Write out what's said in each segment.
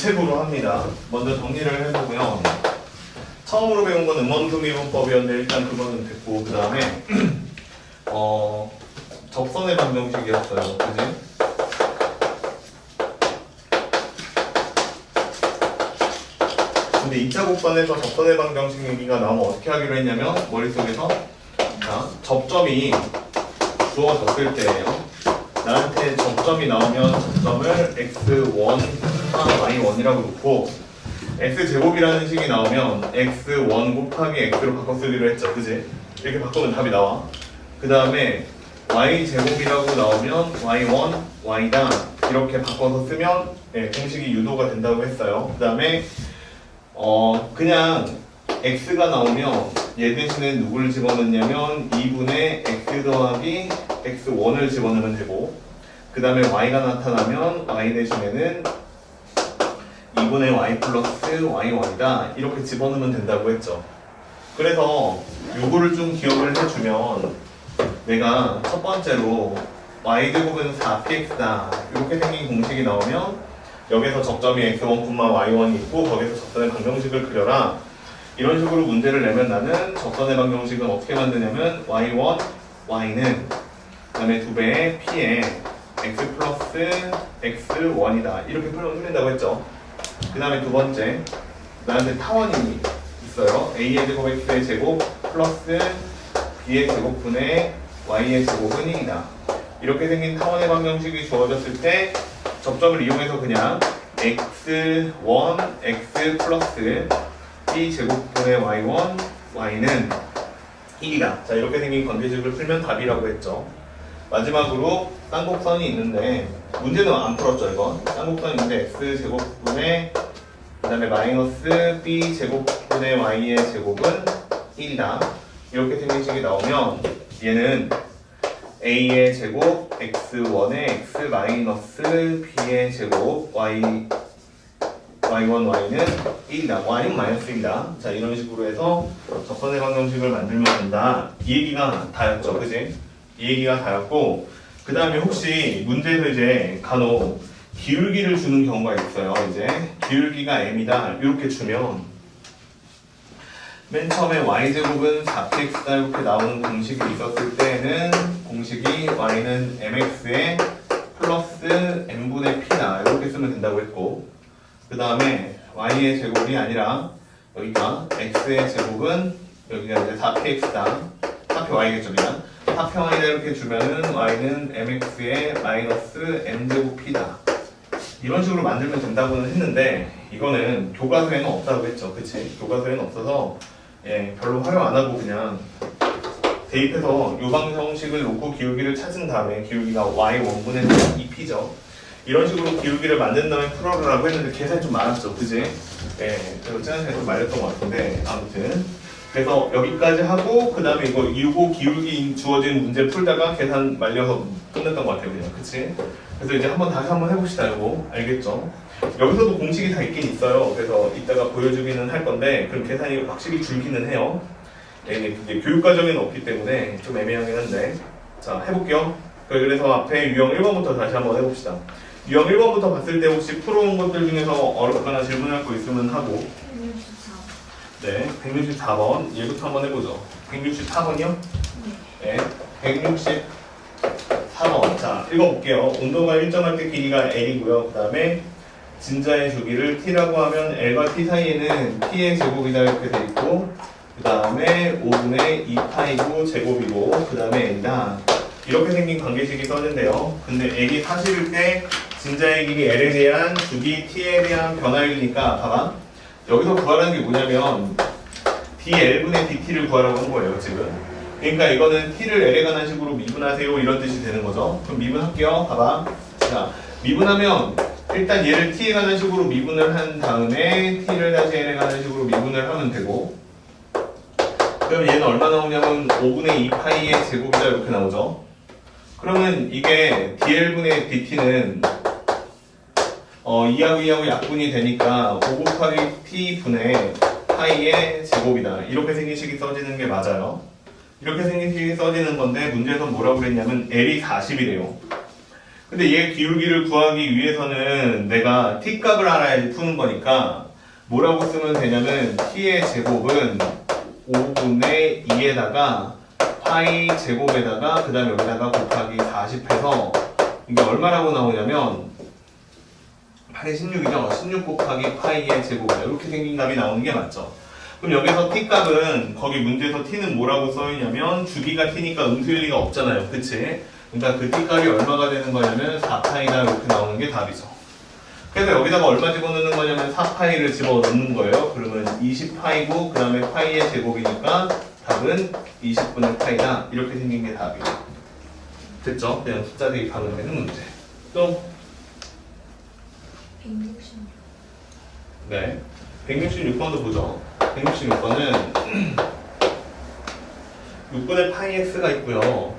우체부로 합니다. 먼저 정리를 해보고요. 처음으로 배운 건 음원組미분법이었는데 일단 그거는 됐고, 그 다음에 접선의 방정식이었어요. 그지? 근데 2차 곡선에서 접선의 방정식 얘기가 나오면 어떻게 하기로 했냐면 머릿속에서 자, 접점이 주어졌을 때예요. 나한테 접점이 나오면 접점을 x1, y1이라고 놓고 x제곱이라는 식이 나오면 x1 곱하기 x로 바꿔 쓰기로 했죠. 그지? 이렇게 바꾸면 답이 나와. 그 다음에 y제곱이라고 나오면 y1, y다 이렇게 바꿔서 쓰면 공식이 유도가 된다고 했어요. 그 다음에 그냥 x가 나오면 얘 대신에 누구를 집어넣냐면 2분의 x 더하기 x1을 집어넣으면 되고, 그 다음에 y가 나타나면 y 대신에는 2분의 y 플러스 y1이다 이렇게 집어넣으면 된다고 했죠. 그래서 요거를 좀 기억을 해주면 내가 첫 번째로 y제곱은 4px다 이렇게 생긴 공식이 나오면 여기서 접점이 x1, y1이 있고 거기서 접선의 방정식을 그려라 이런 식으로 문제를 내면 나는 접선의 방정식은 어떻게 만드냐면 y1, y는 그 다음에 2배의 p에 x 플러스 x1이다 이렇게 풀린다고 했죠. 그 다음에 두 번째 나한테 타원이 있어요. a의 제곱 x의 제곱 플러스 b의 제곱분의 y의 제곱은 1이다 이렇게 생긴 타원의 방정식이 주어졌을 때 접점을 이용해서 그냥 x1, x 플러스 b 제곱분의 y1, y는 1이다. 자 이렇게 생긴 관계식을 풀면 답이라고 했죠. 마지막으로 쌍곡선이 있는데 문제는 안 풀었죠. 이건 쌍곡선이 있는데 x 제곱분의 그 다음에 마이너스 b 제곱분의 y의 제곱은 1이다 이렇게 생긴 식이 나오면 얘는 a의 제곱 x1의 x 마이너스 b의 제곱 y1 y는 1이다. y는 마이너스 1이다. 자 이런 식으로 해서 접선의 방정식을 만들면 된다. 이 얘기가 다였죠. 그지? 이 얘기가 다였고, 그 다음에 혹시 문제에서 이제 간혹 기울기를 주는 경우가 있어요. 이제 기울기가 m이다 이렇게 주면 맨 처음에 y제곱은 4px다 이렇게 나오는 공식이 있었을 때는 공식이 y는 mx에 플러스 n분의 p다 이렇게 쓰면 된다고 했고, 그 다음에 y의 제곱이 아니라 여기가 x의 제곱은 여기가 이제 4px다 4p y겠죠. 그냥 4p y다 이렇게 주면은 y는 mx에 마이너스 m제곱 p다 이런 식으로 만들면 된다고는 했는데 이거는 교과서에는 없다고 했죠. 그치? 교과서에는 없어서 별로 활용 안 하고 그냥 대입해서 요 방정식을 놓고 기울기를 찾은 다음에 기울기가 y1분의 2p죠. 이런 식으로 기울기를 만든 다음에 풀어라고 했는데 계산이 좀 많았죠. 그지? 그래서 짠한테 좀 말렸던 것 같은데 아무튼 그래서 여기까지 하고 그 다음에 이거 기울기 주어진 문제 풀다가 계산 말려서 끝냈던 것 같아요. 그냥 그치? 그래서 이제 다시 한번 해봅시다. 이거 알겠죠? 여기서도 공식이 다 있긴 있어요. 그래서 이따가 보여주기는 할 건데 그럼 계산이 확실히 줄기는 해요. 이게 교육과정에는 없기 때문에 좀 애매하긴 한데 자 해볼게요. 그래서 앞에 유형 1번부터 다시 한번 해봅시다. 유형 1번부터 봤을 때 혹시 풀어온 것들 중에서 어렵거나 질문할 거 있으면 하고 164. 네, 164번 얘부터 한번 해보죠. 164번이요? 네, 164번 자 읽어볼게요. 온도가 일정할 때 길이가 L이고요. 그 다음에 진자의 주기를 T라고 하면 L과 T 사이에는 T의 제곱이다 이렇게 돼 있고 그 다음에 5분의 2파이고 제곱이고 그 다음에 L이다 이렇게 생긴 관계식이 써진대요. 근데 L이 사실일 때 진자의 길이 L에 대한 주기 T에 대한 변화율이니까 봐봐 여기서 구하라는 게 뭐냐면 dL분의 dt를 구하라고 한 거예요 지금. 그러니까 이거는 t를 L에 관한 식으로 미분하세요 이런 뜻이 되는 거죠. 그럼 미분할게요. 봐봐 자 미분하면 일단 얘를 t에 관한 식으로 미분을 한 다음에 t를 다시 L에 관한 식으로 미분을 하면 되고 그럼 얘는 얼마 나오냐면 5분의 2파이의 제곱이다 이렇게 나오죠. 그러면 이게 dL분의 dt는 2하고 2하고 약분이 되니까 5 곱하기 t분의 파이의 제곱이다 이렇게 생긴 식이 써지는 게 맞아요. 이렇게 생긴 식이 써지는 건데 문제에서 뭐라고 그랬냐면 L이 40이래요. 근데 얘 기울기를 구하기 위해서는 내가 t 값을 알아야지 푸는 거니까 뭐라고 쓰면 되냐면 t의 제곱은 5분의 2에다가 파이 제곱에다가 그 다음에 여기다가 곱하기 40 해서 이게 얼마라고 나오냐면 8의 16이죠. 16 곱하기 파이의 제곱이다. 이렇게 생긴 값이 나오는 게 맞죠. 그럼 여기서 t 값은 거기 문제에서 t는 뭐라고 써있냐면 주기가 t니까 음수일 리가 없잖아요. 그치? 그러니까 그 t 값이 얼마가 되는 거냐면 4파이다 이렇게 나오는 게 답이죠. 그래서 여기다가 얼마 집어넣는 거냐면 4파이를 집어넣는 거예요. 그러면 20파이고 그 다음에 파이의 제곱이니까 답은 20분의 파이다. 이렇게 생긴 게 답이에요. 됐죠? 그냥 숫자 대입하면 되는 문제. 또 166. 네. 166번도 보죠. 166번은 6분의 파이 x가 있고요.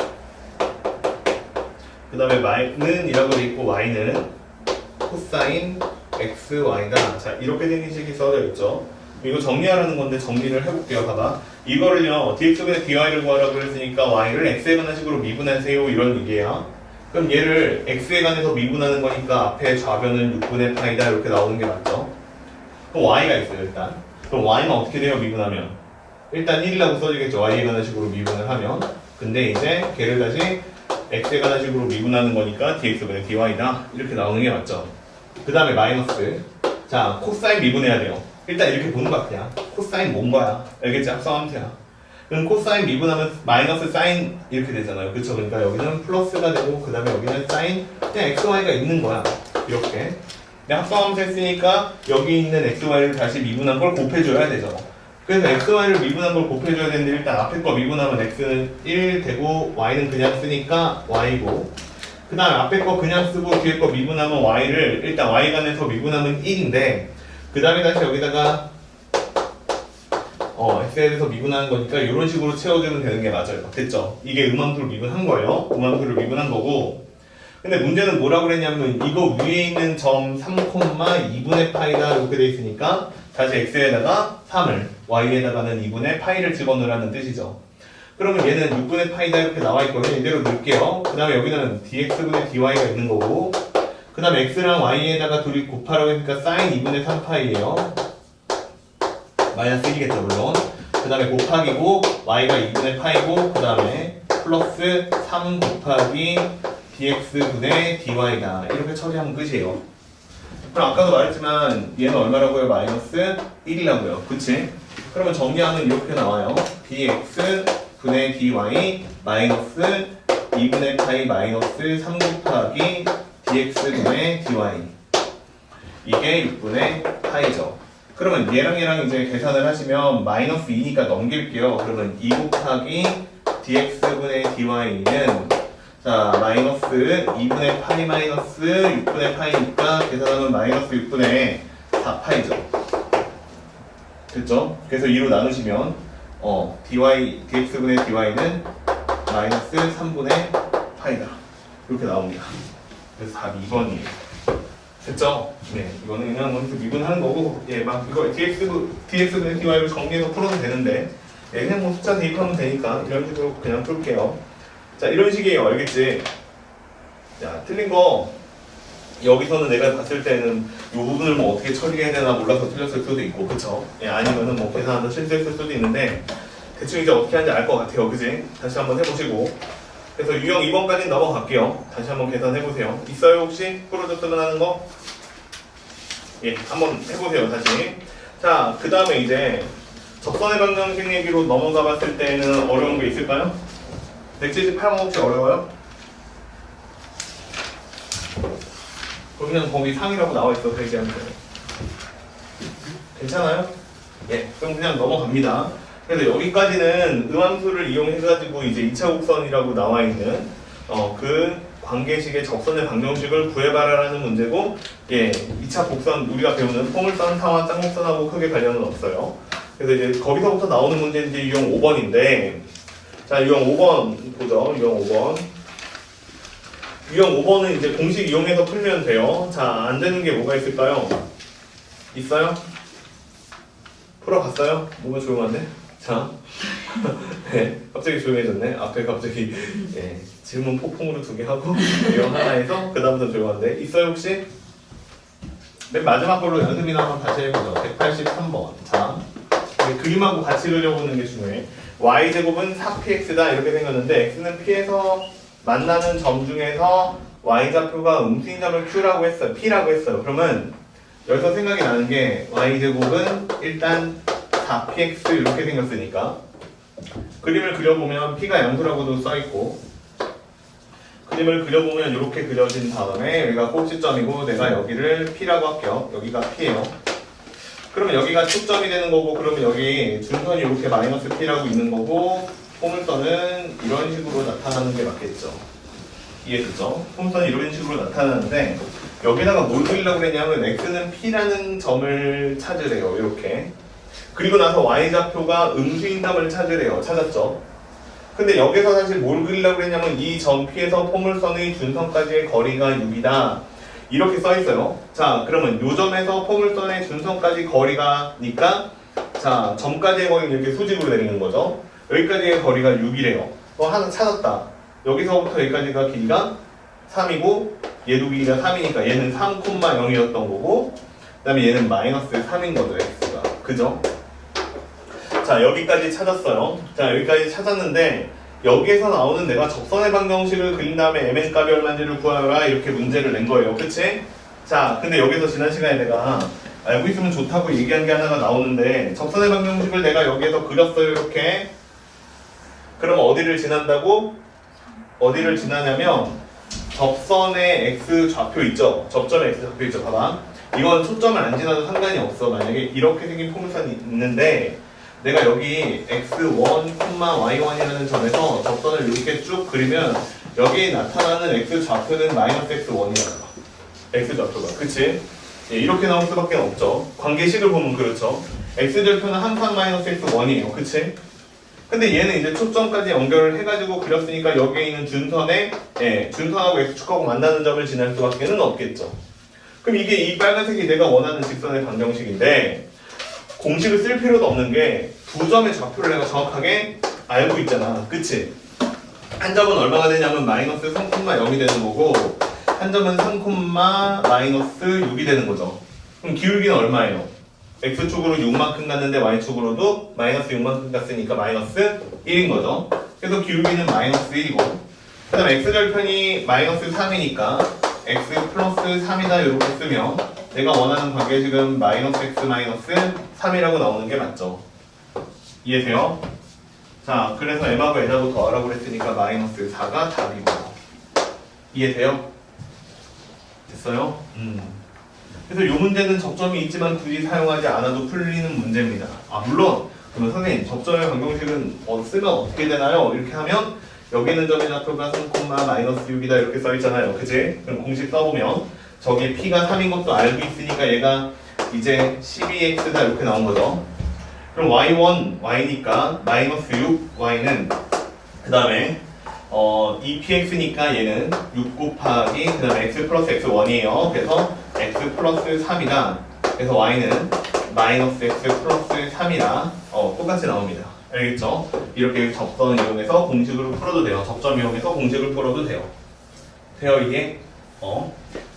그 다음에 y는 이라고 돼 있고 y는 코사인 xy다. 자, 이렇게 생긴 식이 써져 있죠. 이거 정리하라는 건데 정리를 해볼게요. 봐봐. 이거를요, dx분의 dy를 구하라고 했으니까 y를 x에 관한 식으로 미분하세요. 이런 얘기야. 그럼 얘를 x에 관해서 미분하는 거니까 앞에 좌변은 6분의 파이다. 이렇게 나오는 게 맞죠. 그럼 y가 있어요, 일단. 그럼 y는 어떻게 돼요, 미분하면? 일단 1이라고 써지겠죠. y에 관한 식으로 미분을 하면. 근데 이제 걔를 다시 x에 관한 식으로 미분하는 거니까 dx분의 dy다. 이렇게 나오는 게 맞죠. 그 다음에 마이너스. 자, 코사인 미분해야 돼요. 일단 이렇게 보는 거야, 그냥. 코사인 뭔 거야? 알겠지? 합성함수야. 그럼 코사인 미분하면 마이너스 사인 이렇게 되잖아요. 그쵸? 그러니까 여기는 플러스가 되고, 그 다음에 여기는 사인, 그냥 xy가 있는 거야. 이렇게. 근데 합성함수 했으니까 여기 있는 xy를 다시 미분한 걸 곱해줘야 되죠. 그래서 xy를 미분한 걸 곱해줘야 되는데 일단 앞에 거 미분하면 x는 1 되고 y는 그냥 쓰니까 y고, 그 다음에 앞에 거 그냥 쓰고 뒤에 거 미분하면 y를 일단 y 간에서 미분하면 1인데 그 다음에 다시 여기다가 x에 대해서 미분하는 거니까 이런 식으로 채워주면 되는 게 맞아요. 됐죠? 이게 음함수를 미분한 거예요. 음함수를 미분한 거고, 근데 문제는 뭐라고 그랬냐면 이거 위에 있는 점 3,2분의 파이다 이렇게 돼 있으니까 다시 x에다가 3을 y에다가는 2분의 파이를 집어넣으라는 뜻이죠. 그러면 얘는 6분의 파이다 이렇게 나와 있거든요. 이대로 넣을게요. 그 다음에 여기는 dx분의 dy가 있는 거고, 그 다음에 x랑 y에다가 둘이 곱하라고 했으니까 sin 2분의 3파이예요. 마이너스 1이겠죠 물론. 그 다음에 곱하기고 y가 2분의 파이고 그 다음에 플러스 3 곱하기 dx분의 dy다. 이렇게 처리하면 끝이에요. 그럼 아까도 말했지만 얘는 얼마라고요? 마이너스 1이라고요. 그치? 그러면 정리하면 이렇게 나와요. dx분의 dy 마이너스 2분의 파이 마이너스 3 곱하기 dx분의 dy. 이게 6분의 파이죠. 그러면 얘랑 이제 계산을 하시면 마이너스 2니까 넘길게요. 그러면 2 곱하기 dx분의 dy는 자 마이너스 2분의 파이 마이너스 6분의 파이니까 계산하면 마이너스 6분의 4파이죠. 됐죠? 그래서 2로 나누시면 dx분의 dy는 마이너스 3분의 파이다. 이렇게 나옵니다. 그래서 답이 2번이에요. 됐죠? 네, 이거는 그냥 먼저 미분하는 거고, 예, 막 이거 dx분의 dy를 정리해서 풀어도 되는데, 예, 그냥 뭐 숫자 대입하면 되니까 이런 식으로 그냥 풀게요. 자, 이런 식이에요. 알겠지? 자, 틀린 거 여기서는 내가 봤을 때는 이 부분을 뭐 어떻게 처리해야 되나 몰라서 틀렸을 수도 있고, 그쵸? 예, 아니면은 뭐 계산하다 실수했을 수도 있는데 대충 이제 어떻게 하는지 알 것 같아요. 그지? 다시 한번 해보시고. 그래서 유형 2번까지 넘어갈게요. 다시 한번 계산해보세요. 있어요 혹시? 풀어줬으면 하는 거? 예, 한번 해보세요 다시. 자, 그 다음에 이제 접선의 방정식 얘기로 넘어가 봤을 때는 어려운 게 있을까요? 178번 혹시 어려워요? 그냥 거기 상이라고 나와있어 대기하면 괜찮아요? 예, 그럼 그냥 넘어갑니다. 그래서 여기까지는 음함수를 이용해가지고 이제 2차 곡선이라고 나와있는 그 관계식의 접선의 방정식을 구해봐라라는 문제고, 예, 2차 곡선 우리가 배우는 포물선, 타원, 쌍곡선하고 크게 관련은 없어요. 그래서 이제 거기서부터 나오는 문제는 이제 유형 5번인데, 자, 유형 5번 보죠. 유형 5번. 유형 5번은 이제 공식 이용해서 풀면 돼요. 자, 안 되는 게 뭐가 있을까요? 있어요? 풀어봤어요? 뭐가 조용한데? 자, 네, 갑자기 조용해졌네. 앞에 갑자기 예, 질문 폭풍으로 2개 하고 이런 하나 해서 그 다음부터 조용한데 있어요 혹시? 맨 마지막 걸로 연습이나 한번 다시 해보죠. 183번. 자, 그림하고 같이 그려보는 게 중요해. y제곱은 4px다 이렇게 생겼는데 x는 p에서 만나는 점 중에서 y좌표가 음수인 점을 q라고 했어요. p라고 했어요. 그러면 여기서 생각이 나는 게 y제곱은 일단 4px 이렇게 생겼으니까 그림을 그려보면 p가 양수라고도 써있고 그림을 그려보면 이렇게 그려진 다음에 여기가 꼭지점이고 내가 여기를 p라고 할게요. 여기가 p예요. 그러면 여기가 초점이 되는 거고 그러면 여기 준선이 이렇게 마이너스 p라고 있는 거고 포물선은 이런 식으로 나타나는 게 맞겠죠. 이해됐죠? 포물선이 이런 식으로 나타나는데 여기다가 뭘 그리려고 그랬냐면 x는 p라는 점을 찾으래요. 이렇게. 그리고 나서 y좌표가 음수인 점을 찾으래요. 찾았죠? 근데 여기서 사실 뭘 그리려고 그랬냐면 이 점 P에서 포물선의 준선까지의 거리가 6이다. 이렇게 써있어요. 자, 그러면 요 점에서 포물선의 준선까지 거리가니까 자, 점까지의 거리는 이렇게 수직으로 내리는 거죠. 여기까지의 거리가 6이래요. 하나 찾았다. 여기서부터 여기까지가 길이가 3이고 얘도 길이가 3이니까 얘는 3,0이었던 거고 그 다음에 얘는 마이너스 3인 거죠. x가. 그죠? 자, 여기까지 찾았어요. 자, 여기까지 찾았는데 여기에서 나오는 내가 접선의 방정식을 그린 다음에 mn 값이 얼마인지를 구하라 이렇게 문제를 낸 거예요. 그치? 자, 근데 여기서 지난 시간에 내가 알고 있으면 좋다고 얘기한 게 하나가 나오는데 접선의 방정식을 내가 여기에서 그렸어요. 이렇게. 그럼 어디를 지난다고? 어디를 지나냐면 접선의 x 좌표 있죠? 접점의 x 좌표 있죠? 봐봐. 이건 초점을 안 지나도 상관이 없어. 만약에 이렇게 생긴 포물선이 있는데 내가 여기 x1, y1이라는 점에서 접선을 이렇게 쭉 그리면 여기에 나타나는 x 좌표는 마이너스 x1이잖아. x 좌표가. 그치? 예, 이렇게 나올 수밖에 없죠. 관계식을 보면 그렇죠. x 좌표는 항상 마이너스 x1이에요. 그치? 근데 얘는 이제 초점까지 연결을 해가지고 그렸으니까 여기에 있는 준선에 준선하고 x축하고 만나는 점을 지날 수밖에 없겠죠. 그럼 이게 이 빨간색이 내가 원하는 직선의 방정식인데 공식을 쓸 필요도 없는 게 두 점의 좌표를 내가 정확하게 알고 있잖아. 그치? 한 점은 얼마가 되냐면 마이너스 3,0이 되는 거고 한 점은 3, 마이너스 6이 되는 거죠. 그럼 기울기는 얼마예요? x축으로 6만큼 갔는데 y축으로도 마이너스 6만큼 갔으니까 마이너스 1인 거죠. 그래서 기울기는 마이너스 1이고 그 다음에 x절편이 마이너스 3이니까 x 플러스 3이다 이렇게 쓰면 내가 원하는 관계식은 마이너스 x 마이너스 3이라고 나오는 게 맞죠. 이해돼요? 자, 그래서 m하고 n하고 더하라고 그랬으니까 마이너스 4가 답이고 이해돼요? 됐어요? 그래서 이 문제는 접점이 있지만 굳이 사용하지 않아도 풀리는 문제입니다. 아, 물론 그러면 선생님 접점의 방정식은 쓰면 어떻게 되나요? 이렇게 하면 여기 있는 점의 좌표가 3, 마이너스 6이다 이렇게 써있잖아요. 그치? 그럼 공식 써보면 저기 p가 3인 것도 알고 있으니까 얘가 이제 12x다 이렇게 나온 거죠. 그럼 y1, y니까 마이너스 6, y는 그 다음에 2px니까 얘는 6 곱하기 그 다음에 x 플러스 x1이에요. 그래서 x 플러스 3이다. 그래서 y는 마이너스 x 플러스 3이다. 똑같이 나옵니다. 알겠죠? 이렇게 접선 이용해서 공식으로 풀어도 돼요. 접점 이용해서 공식을 풀어도 돼요. 돼요 이게?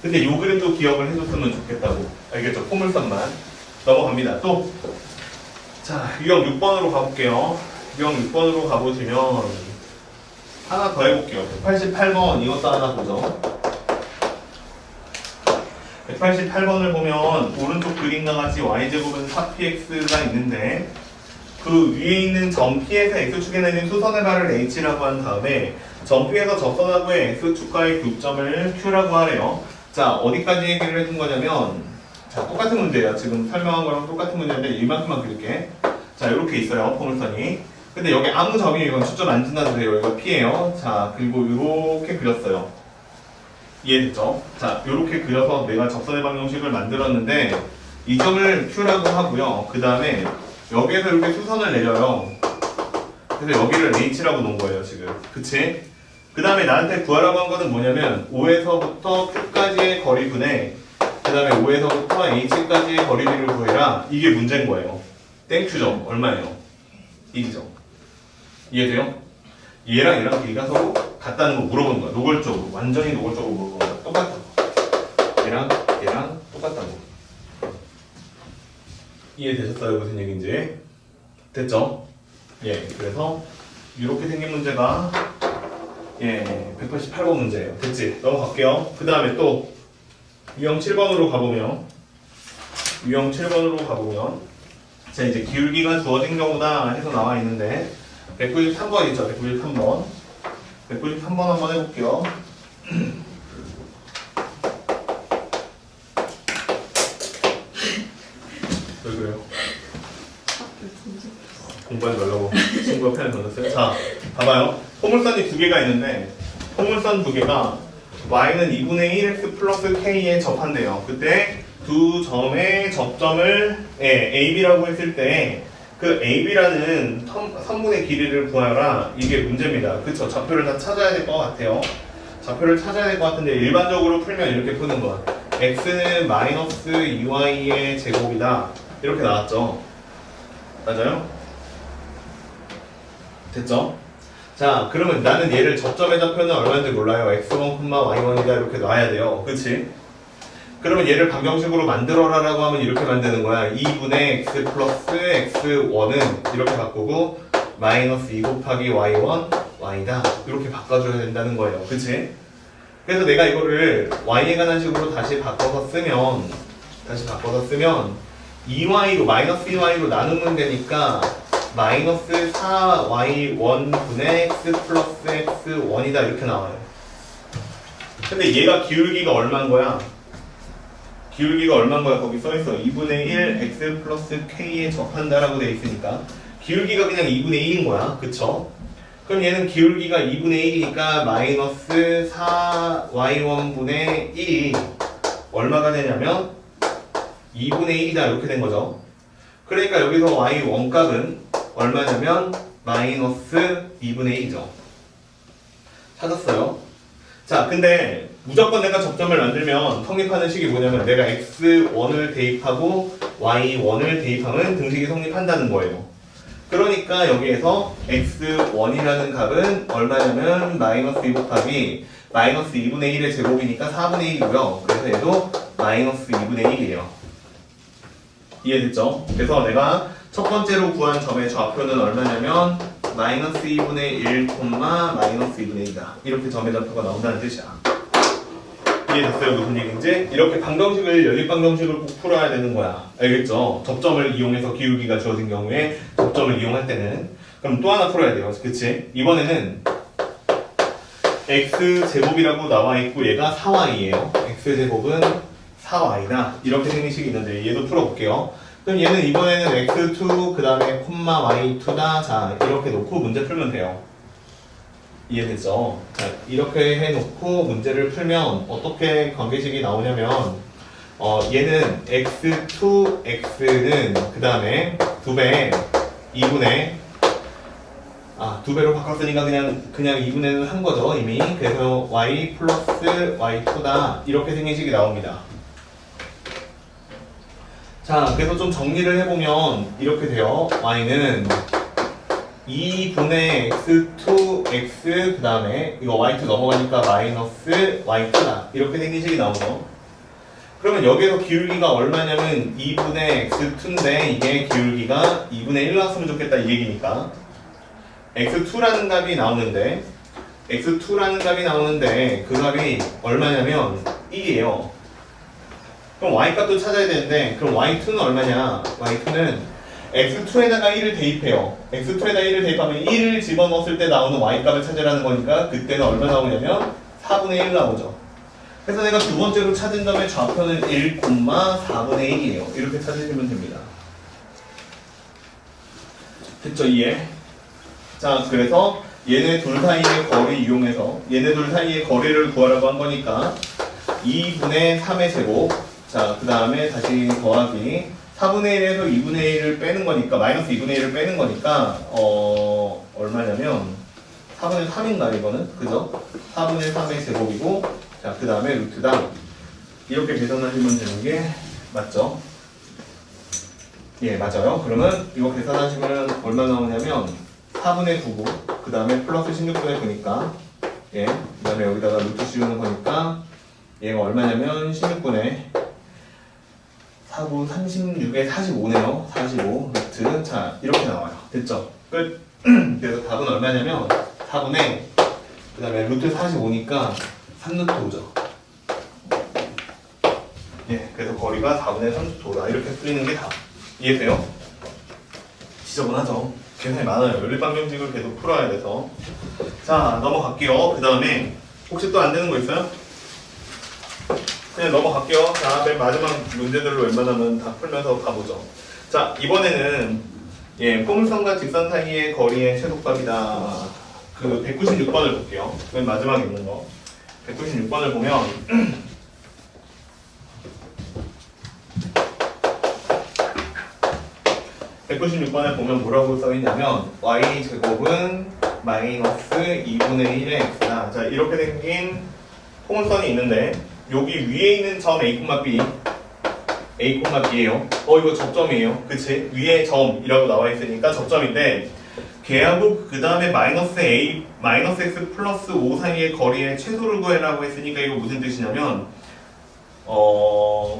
근데 요 그림도 기억을 해줬으면 좋겠다고. 알겠죠? 포물선만. 넘어갑니다. 또 자, 유형 6번으로 가볼게요. 유형 6번으로 가보시면 하나 더 해볼게요. 188번 이것도 하나 보죠. 188번을 보면 오른쪽 그림과 같이 y제곱은 4px가 있는데 그 위에 있는 점 P에서 x축에 내린 수선의 발을 h라고 한 다음에 점 P에서 접선하고의 x축과의 교점을 q라고 하래요. 자, 어디까지 얘기를 해준 거냐면 자, 똑같은 문제예요. 지금 설명한 거랑 똑같은 문제인데 이만큼만 그릴게. 자, 이렇게 있어요. 포물선이. 근데 여기 아무 점이 이건 초점 안 지나도 돼요. 여기가 P예요. 자, 그리고 이렇게 그렸어요. 이해됐죠? 자, 이렇게 그려서 내가 접선의 방정식을 만들었는데 이 점을 Q라고 하고요. 그 다음에 여기에서 이렇게 수선을 내려요. 그래서 여기를 H라고 놓은 거예요, 지금. 그치? 그 다음에 나한테 구하라고 한 거는 뭐냐면 O에서부터 Q까지의 거리분에 그 다음에 O에서부터 H까지의 거리비를 구해라. 이게 문제인 거예요. 땡큐죠. 얼마예요? 1이죠. 이해돼요? 얘랑 얘랑 길이가 서로 같다는 거 물어보는 거야. 노골적으로. 완전히 노골적으로 물어보는 거야. 똑같다고. 얘랑 똑같다고. 이해되셨어요? 무슨 얘기인지? 됐죠? 예, 그래서 이렇게 생긴 문제가 188번 문제예요. 됐지? 넘어갈게요. 그 다음에 또 유형 7번으로 가보면 자 이제 기울기가 주어진 경우다 해서 나와 있는데 193번 있죠? 193번 한번 해볼게요. 왜 그래요? 공부하지 말라고 친구가 펜을 던졌어요. 자, 봐봐요. 포물선이 두 개가 있는데 포물선 두 개가 y는 2분의 1x 플러스 k에 접한대요. 그때 두 점의 접점을 AB라고 했을 때 그 AB라는 선분의 길이를 구하라. 이게 문제입니다. 그쵸? 좌표를 다 찾아야 될 것 같아요. 좌표를 찾아야 될 것 같은데 일반적으로 풀면 이렇게 푸는 거야. x는 마이너스 2y의 제곱이다. 이렇게 나왔죠. 맞아요? 됐죠? 자, 그러면 나는 얘를 접점의 좌표는 얼마인지 몰라요. x1, y1이다 이렇게 놔야 돼요. 그치? 그러면 얘를 방정식으로 만들어라라고 하면 이렇게 만드는 거야. 2분의 x 플러스 x1은 이렇게 바꾸고 마이너스 2 곱하기 y1, y다. 이렇게 바꿔줘야 된다는 거예요. 그치? 그래서 내가 이거를 y에 관한 식으로 다시 바꿔서 쓰면 2y로 마이너스 2y로 나누면 되니까 마이너스 4y1분의 x 플러스 x1이다 이렇게 나와요. 근데 얘가 기울기가 얼마인 거야? 거기 써있어. 2분의 1 x 플러스 k에 접한다라고 돼 있으니까 기울기가 그냥 2분의 1인 거야. 그쵸? 그럼 얘는 기울기가 2분의 1이니까 마이너스 4y1분의 1이 얼마가 되냐면 2분의 1이다 이렇게 된 거죠. 그러니까 여기서 y1 값은 얼마냐면 마이너스 2분의 1이죠. 찾았어요? 자, 근데 무조건 내가 접점을 만들면 성립하는 식이 뭐냐면 내가 x1을 대입하고 y1을 대입하면 등식이 성립한다는 거예요. 그러니까 여기에서 x1이라는 값은 얼마냐면 마이너스 2 곱하기 마이너스 2분의 1의 제곱이니까 4분의 1이고요. 그래서 얘도 마이너스 2분의 1이에요. 이해됐죠? 그래서 내가 첫 번째로 구한 점의 좌표는 얼마냐면 마이너스 2분의 1, 마이너스 2분의 2다. 이렇게 점의 좌표가 나온다는 뜻이야. 이해됐어요? 무슨 얘기인지? 이렇게 방정식을 연립방정식을 꼭 풀어야 되는 거야. 알겠죠? 접점을 이용해서 기울기가 주어진 경우에 접점을 이용할 때는 그럼 또 하나 풀어야 돼요. 그치? 이번에는 x제곱이라고 나와 있고 얘가 4y예요. x제곱은 4y다. 이렇게 생긴 식이 있는데 얘도 풀어볼게요. 그럼 얘는 이번에는 x2 그 다음에 콤마 y2다. 자, 이렇게 놓고 문제 풀면 돼요. 이해됐죠? 자, 이렇게 해놓고 문제를 풀면 어떻게 관계식이 나오냐면 얘는 x2x는 그 다음에 2배 2분의 2배로 바꿨으니까 그냥 2분의는 한 거죠 이미. 그래서 y 플러스 y2다 이렇게 생긴 식이 나옵니다. 자, 그래서 좀 정리를 해보면 이렇게 돼요. y는 2분의 x2x 그 다음에 이거 y2 넘어가니까 마이너스 y2다 이렇게 생긴 식이 나오죠. 그러면 여기서 기울기가 얼마냐면 2분의 x2인데 이게 기울기가 2분의 1 나왔으면 좋겠다 이 얘기니까 x2라는 값이 나오는데 그 값이 얼마냐면 1이에요. 그럼 y값도 찾아야 되는데 그럼 y2는 얼마냐? y2는 x2에다가 1을 대입해요. x2에다 1을 대입하면 1을 집어넣었을 때 나오는 y값을 찾으라는 거니까 그때는 얼마 나오냐면 4분의 1 나오죠. 그래서 내가 두 번째로 찾은 점의 좌표는 1, 4분의 1이에요. 이렇게 찾으시면 됩니다. 됐죠? 이해? 자, 그래서 얘네 둘 사이의 거리 이용해서 얘네 둘 사이의 거리를 구하라고 한 거니까 2분의 3의 제곱 자, 그 다음에 다시 더하기 4분의 1에서 2분의 1을 빼는 거니까 마이너스 2분의 1을 빼는 거니까 얼마냐면 4분의 3인가 이거는? 그죠? 4분의 3의 제곱이고 자, 그 다음에 루트다 이렇게 계산하시면 되는 게 맞죠? 예, 맞아요. 그러면 이거 계산하시면 얼마 나오냐면 4분의 9고 그 다음에 플러스 16분의 9니까 예, 그 다음에 여기다가 루트 씌우는 거니까 얘가 얼마냐면 16분의 4분 36에 45네요. 45 루트. 자, 이렇게 나와요. 됐죠? 끝. 그래서 답은 얼마냐면 4분의 그 다음에 루트 45니까 3루트 5죠. 예, 그래서 거리가 4분의 3루트 5다. 이렇게 풀리는 게 답. 이해돼요? 지저분하죠? 계산이 많아요. 연립방정식을 계속 풀어야 돼서. 자, 넘어갈게요. 그 다음에 혹시 또 안 되는 거 있어요? 그냥 넘어갈게요. 자, 맨 마지막 문제들로 웬만하면 다 풀면서 가보죠. 자, 이번에는 예, 포물선과 직선 사이의 거리의 최소값이다. 그 196번을 볼게요. 맨 마지막에 있는 거. 196번을 보면 196번에 보면 뭐라고 써있냐면 y제곱은 마이너스 2분의 1의 x다. 자, 이렇게 생긴 포물선이 있는데 여기 위에 있는 점 a, b a, b예요. 이거 접점이에요. 그치? 위에 점이라고 나와 있으니까 접점인데 걔하고 그 다음에 마이너스 a, 마이너스 x 플러스 5 사이의 거리의 최소를 구해라고 했으니까 이거 무슨 뜻이냐면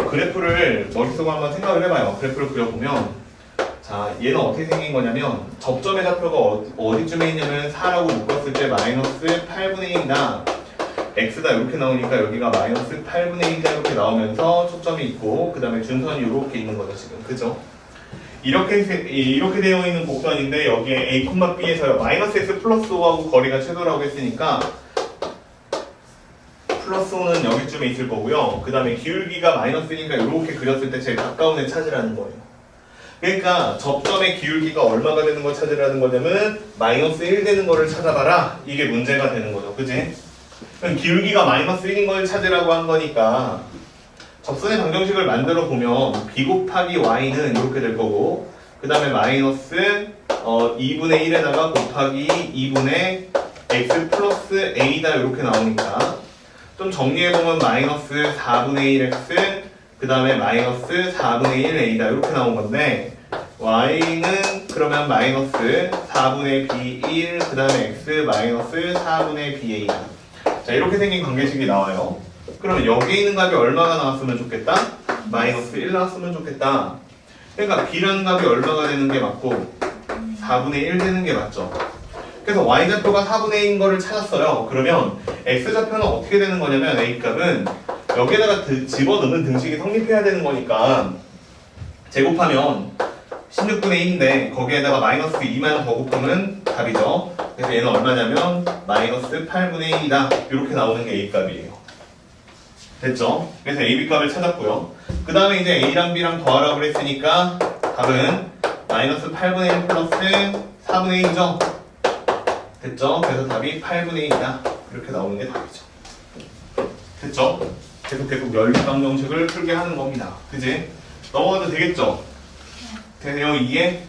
그래프를 머릿속으로 한번 생각을 해봐요. 그래프를 그려보면 자, 얘는 어떻게 생긴 거냐면 접점의 좌표가 어디쯤에 있냐면 4라고 묶었을 때 마이너스 8분의 1이나 x다 이렇게 나오니까 여기가 마이너스 8분의 1이다 이렇게 나오면서 초점이 있고 그 다음에 준선이 이렇게 있는 거죠 지금. 그죠? 이렇게 되어 있는 곡선인데 여기에 a, b에서요 마이너스 x 플러스 5하고 거리가 최소라고 했으니까 플러스 5는 여기쯤에 있을 거고요. 그 다음에 기울기가 마이너스니까 이렇게 그렸을 때 제일 가까운 애 찾으라는 거예요. 그러니까 접점의 기울기가 얼마가 되는 걸 찾으라는 거냐면 마이너스 1 되는 거를 찾아봐라. 이게 문제가 되는 거죠. 그지? 그럼 기울기가 마이너스 1인 걸 찾으라고 한 거니까 접선의 방정식을 만들어 보면 b 곱하기 y는 이렇게 될 거고 그 다음에 마이너스 2분의 1에다가 곱하기 2분의 x 플러스 a다 이렇게 나오니까 좀 정리해보면 마이너스 4분의 1x 그 다음에 마이너스 4분의 1a다 이렇게 나온 건데 y는 그러면 마이너스 4분의 b1 그 다음에 x 마이너스 4분의 ba다. 자, 이렇게 생긴 관계식이 나와요. 그러면 여기에 있는 값이 얼마가 나왔으면 좋겠다? 마이너스 1 나왔으면 좋겠다. 그러니까 b라는 값이 얼마가 되는 게 맞고 4분의 1 되는 게 맞죠. 그래서 y좌표가 4분의 1인 거를 찾았어요. 그러면 x좌표는 어떻게 되는 거냐면 a값은 여기에다가 집어넣는 등식이 성립해야 되는 거니까 제곱하면 16분의 1인데 거기에다가 마이너스 2만 더 곱하면 답이죠. 그래서 얘는 얼마냐면 마이너스 8분의 1이다. 이렇게 나오는 게 a값이에요. 됐죠? 그래서 ab값을 찾았고요. 그 다음에 이제 a랑 b랑 더하라고 했으니까 답은 마이너스 8분의 1 플러스 4분의 1이죠. 됐죠? 그래서 답이 8분의 1이다. 이렇게 나오는 게 답이죠. 됐죠? 계속 연립방정식을 풀게 하는 겁니다. 그지? 넘어가도 되겠죠? 되네요, 이게?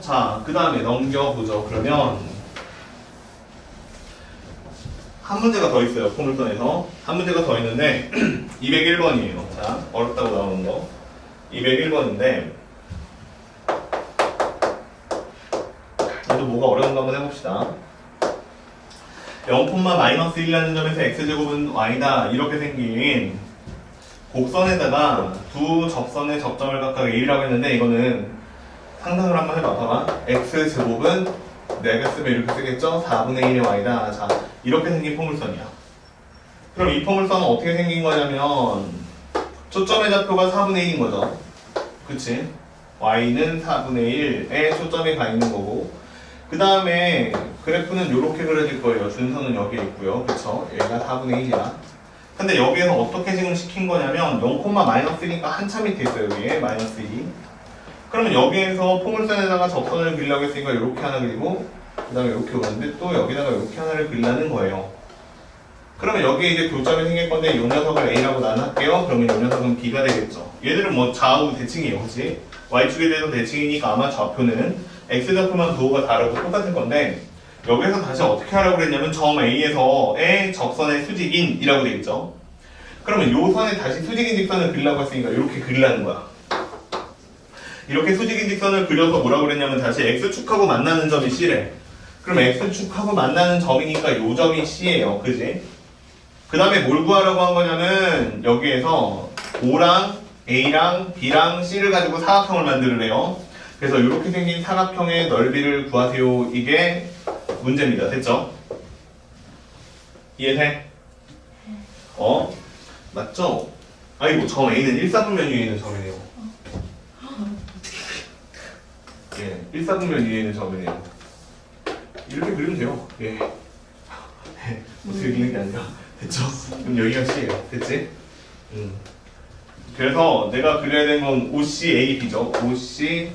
자, 그 다음에 넘겨보죠. 그러면 한 문제가 더 있어요. 포물선에서 한 문제가 더 있는데 201번이에요. 자, 어렵다고 나오는 거 201번인데 얘도 뭐가 어려운가 한번 해봅시다. 0,-1이라는 점에서 x제곱은 y다 이렇게 생긴 곡선에다가 두 접선의 접점을 각각 a라고 했는데 이거는 상상을 한번 해봐. 봐봐. x제곱은 내가 쓰면 이렇게 쓰겠죠? 4분의 1의 y다. 자, 이렇게 생긴 포물선이야. 그럼 이 포물선은 어떻게 생긴 거냐면 초점의 좌표가 4분의 1인 거죠. 그치? y는 4분의 1에 초점이 가 있는 거고 그 다음에 그래프는 이렇게 그려질 거예요. 준선은 여기에 있고요. 그쵸? 얘가 4분의 1이야. 근데 여기에서 어떻게 지금 시킨 거냐면 0,-1이니까 한참 밑에 있어요. 위에 마이너스 1이. 그러면 여기에서 포물선에다가 접선을 그리려고 했으니까 이렇게 하나 그리고 그 다음에 이렇게 오는데 또 여기다가 이렇게 하나를 그리려는 거예요. 그러면 여기에 이제 교점이 생길 건데 이 녀석을 A라고 나눌게요. 그러면 이 녀석은 B가 되겠죠. 얘들은 뭐 좌우 대칭이에요. 그치? Y축에 대해서 대칭이니까 아마 좌표는 X좌표만 부호가 다르고 똑같을 건데 여기에서 다시 어떻게 하라고 그랬냐면 점 A에서의 적선의 수직인 이라고 되겠죠. 그러면 요 선에 다시 수직인 직선을 그리려고 했으니까 이렇게 그리려는 거야. 이렇게 수직인 직선을 그려서 뭐라고 그랬냐면 다시 x축하고 만나는 점이 C래. 그럼 x축하고 만나는 점이니까 요 점이 C예요. 그지? 그 다음에 뭘 구하라고 한 거냐면 여기에서 O랑 A랑 B랑 C를 가지고 사각형을 만들으래요. 그래서 이렇게 생긴 사각형의 넓이를 구하세요. 이게 문제입니다. 됐죠? 이해돼? 맞죠? 아이고 점 A는 1사분면 위에 있는 점이네요. 예, 1사분면 위에 있는 점이네요. 이렇게 그리면 돼요. 예. 어떻게 그리는 게 아니라 됐죠? 그럼 여기가 C예요. 됐지? 그래서 내가 그려야 되는 건 OCAB죠. OC